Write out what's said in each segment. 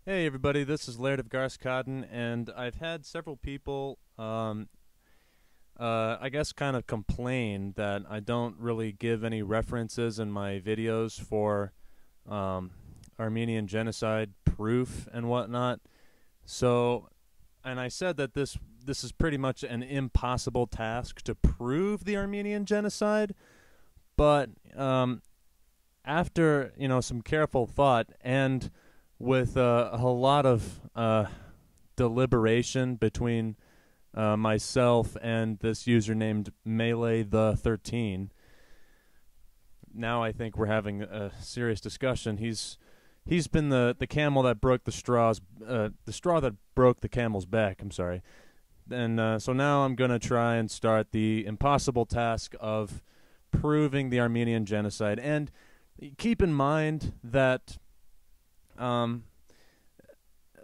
Hey everybody, this is Laird of Garskadden, and I've had several people, I guess, kind of complain that I don't really give any references in my videos for um, Armenian genocide proof and whatnot. So, and I said that this is pretty much an impossible task to prove the Armenian genocide, but after some careful thought and with a whole lot of deliberation between myself and this user named Melee the 13. Now I think we're having a serious discussion. He's been the camel that broke the straw that broke the camel's back. I'm sorry. And so now I'm gonna try and start the impossible task of proving the Armenian genocide. And keep in mind that um,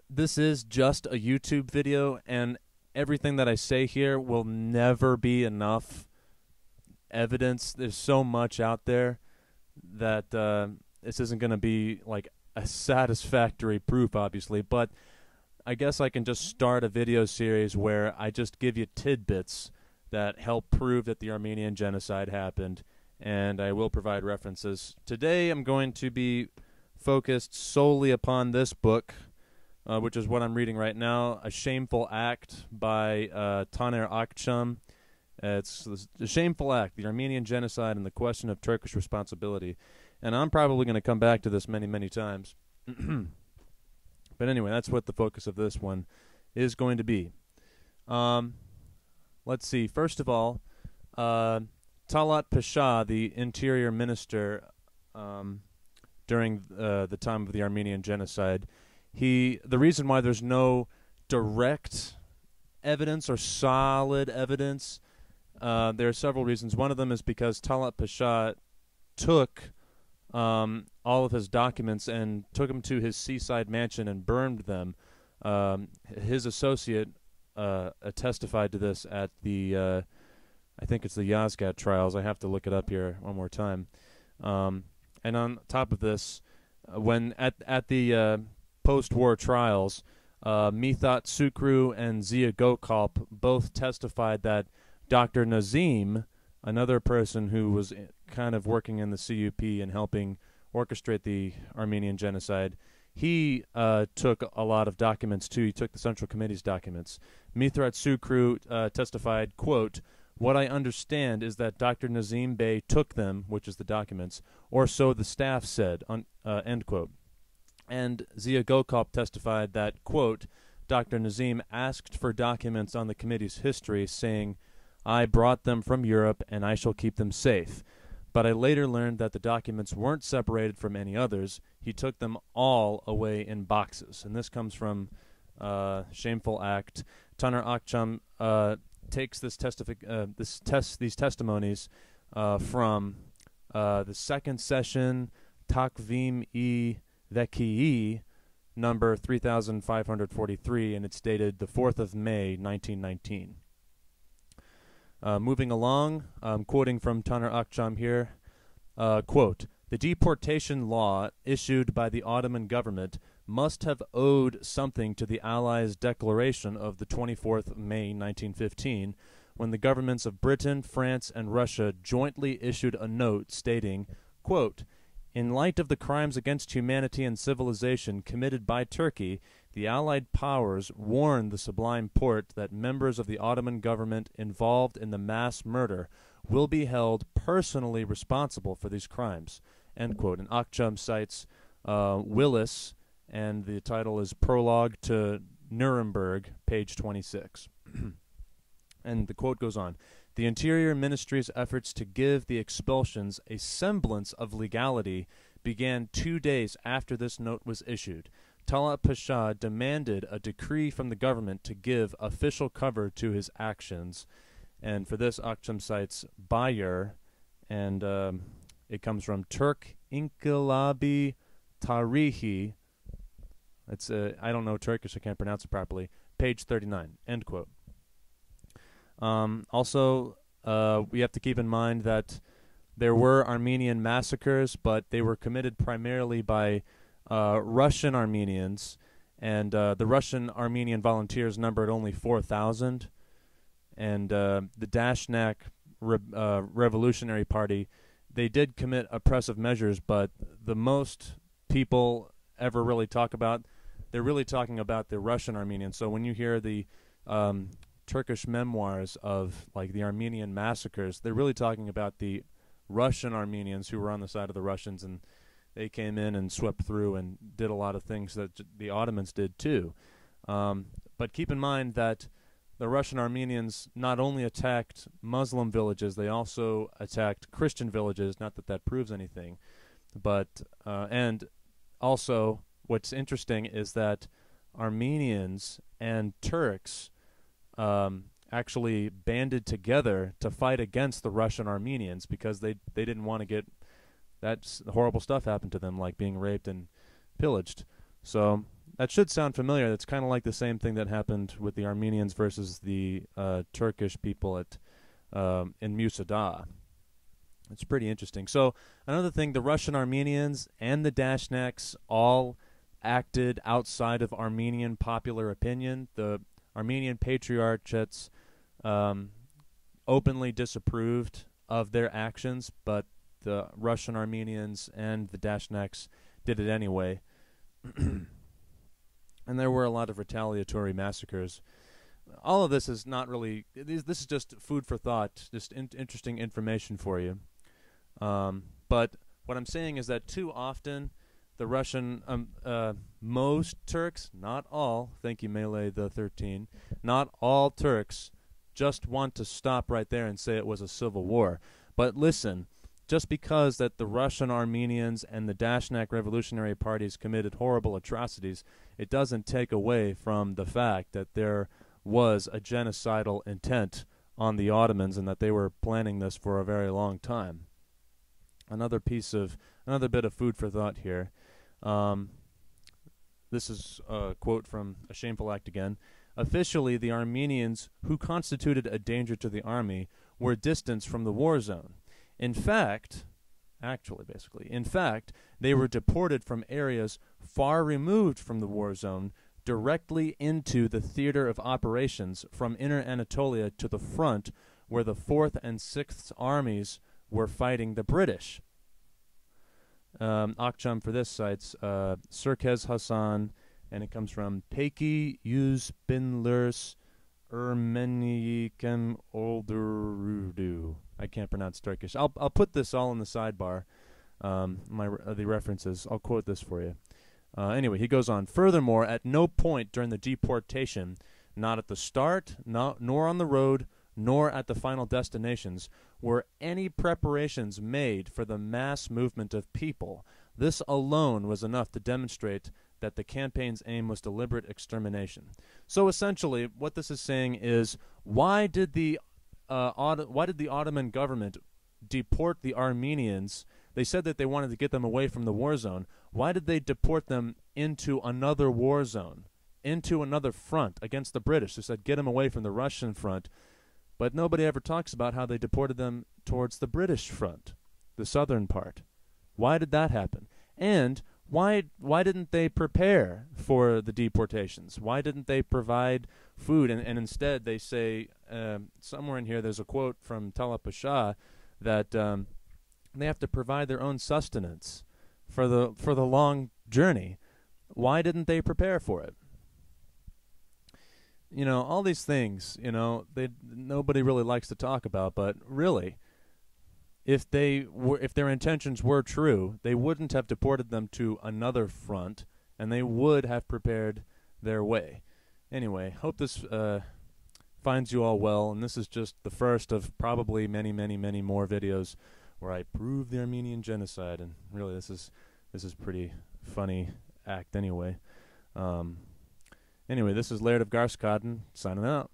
this is just a YouTube video, and everything that I say here will never be enough evidence. There's so much out there that this isn't going to be like a satisfactory proof, obviously, but I guess I can just start a video series where I just give you tidbits that help prove that the Armenian genocide happened, and I will provide references. Today I'm going to be focused solely upon this book, which is what I'm reading right now, A Shameful Act by Taner Akcam. It's A Shameful Act, the Armenian Genocide and the Question of Turkish Responsibility. And I'm probably going to come back to this many, many times. But anyway, that's what the focus of this one is going to be. Let's see. First of all, Talat Pasha, the interior minister during the time of the Armenian Genocide, the reason why there's no direct evidence or solid evidence, there are several reasons. One of them is because Talat Pasha took all of his documents and took them to his seaside mansion and burned them. His associate testified to this at the, I think it's the Yozgat trials. I have to look it up here one more time. And on top of this, when at the post-war trials, Mithat Sukru and Ziya Gokalp both testified that Dr. Nazim, another person who was kind of working in the CUP and helping orchestrate the Armenian genocide, he took a lot of documents too. He took the Central Committee's documents. Mithat Sukru testified, quote, "What I understand is that Dr. Nazim Bey took them," which is the documents, "or so the staff said," end quote. And Ziya Gokalp testified that, quote, "Dr. Nazim asked for documents on the committee's history, saying, 'I brought them from Europe and I shall keep them safe.' But I later learned that the documents weren't separated from any others. He took them all away in boxes." And this comes from Shameful Act. Taner Akcam takes these testimonies from the second session, Takvim-i Vekayi, number 3543, and it's dated the 4th of May, 1919. Moving along, quoting from Taner Akcam here, quote, "The deportation law issued by the Ottoman government must have owed something to the Allies' declaration of the 24th of May, 1915, when the governments of Britain, France, and Russia jointly issued a note stating, quote, 'In light of the crimes against humanity and civilization committed by Turkey, the Allied powers warn the Sublime Porte that members of the Ottoman government involved in the mass murder will be held personally responsible for these crimes,' end quote." And Akcam cites Willis, and the title is Prologue to Nuremburg, page 26. And the quote goes on, "The Interior Ministry's efforts to give the expulsions a semblance of legality began 2 days after this note was issued. Talat Pasha demanded a decree from the government to give official cover to his actions." And for this, Akcam cites Bayur, and it comes from Turk Inkilabi Tarihi. It's I don't know Turkish, I can't pronounce it properly. Page 39, end quote. Also, we have to keep in mind that there were Armenian massacres, but they were committed primarily by Russian Armenians, and the Russian Armenian volunteers numbered only 4,000, and the Dashnak Revolutionary Party, they did commit oppressive measures, but the most people ever really talk about, they're really talking about the Russian Armenians. So when you hear the Turkish memoirs of like the Armenian massacres, they're really talking about the Russian Armenians who were on the side of the Russians, and they came in and swept through and did a lot of things that the Ottomans did too. But keep in mind that the Russian Armenians not only attacked Muslim villages, they also attacked Christian villages. Not that that proves anything, but and also what's interesting is that Armenians and Turks actually banded together to fight against the Russian Armenians because they didn't want to get that horrible stuff happened to them, like being raped and pillaged. So that should sound familiar. That's kind of like the same thing that happened with the Armenians versus the Turkish people at in Musadah. It's pretty interesting. So another thing, the Russian Armenians and the Dashnaks all acted outside of Armenian popular opinion. The Armenian patriarchates openly disapproved of their actions, but the Russian Armenians and the Dashnaks did it anyway. And there were a lot of retaliatory massacres. All of this is not really, this is just food for thought, just interesting information for you. But what I'm saying is that too often the Russian, most Turks, not all, thank you Melee the 13, not all Turks just want to stop right there and say it was a civil war. But listen, just because that the Russian Armenians and the Dashnak revolutionary parties committed horrible atrocities, it doesn't take away from the fact that there was a genocidal intent on the Ottomans and that they were planning this for a very long time. Another bit of food for thought here. This is a quote from A Shameful Act again. Officially, the Armenians, who constituted a danger to the army, were distanced from the war zone. In fact, they were deported from areas far removed from the war zone directly into the theater of operations from Inner Anatolia to the front where the 4th and 6th armies were fighting the British. Akcam for this cites Sirkez Hasan, and it comes from Peki Yüz Binlers Ermenikem Oldurudu. I can't pronounce Turkish. I'll put this all in the sidebar, the references. I'll quote this for you. Anyway, he goes on. Furthermore, at no point during the deportation, not at the start, nor on the road, nor at the final destinations, were any preparations made for the mass movement of people. This alone was enough to demonstrate that the campaign's aim was deliberate extermination. So essentially, what this is saying is, why did the Ottoman government deport the Armenians? They said that they wanted to get them away from the war zone. Why did they deport them into another war zone, into another front against the British? They said, get them away from the Russian front. But nobody ever talks about how they deported them towards the British front, the southern part. Why did that happen? And why didn't they prepare for the deportations? Why didn't they provide food? And instead they say, somewhere in here there's a quote from Talat Pasha that they have to provide their own sustenance for the long journey. Why didn't they prepare for it? You know, all these things, you know, nobody really likes to talk about, but really, if their intentions were true, they wouldn't have deported them to another front, and they would have prepared their way. Anyway, hope this finds you all well, and this is just the first of probably many, many, many more videos where I prove the Armenian Genocide, and really this is pretty funny act anyway. Anyway, this is Laird of Garskaden signing out.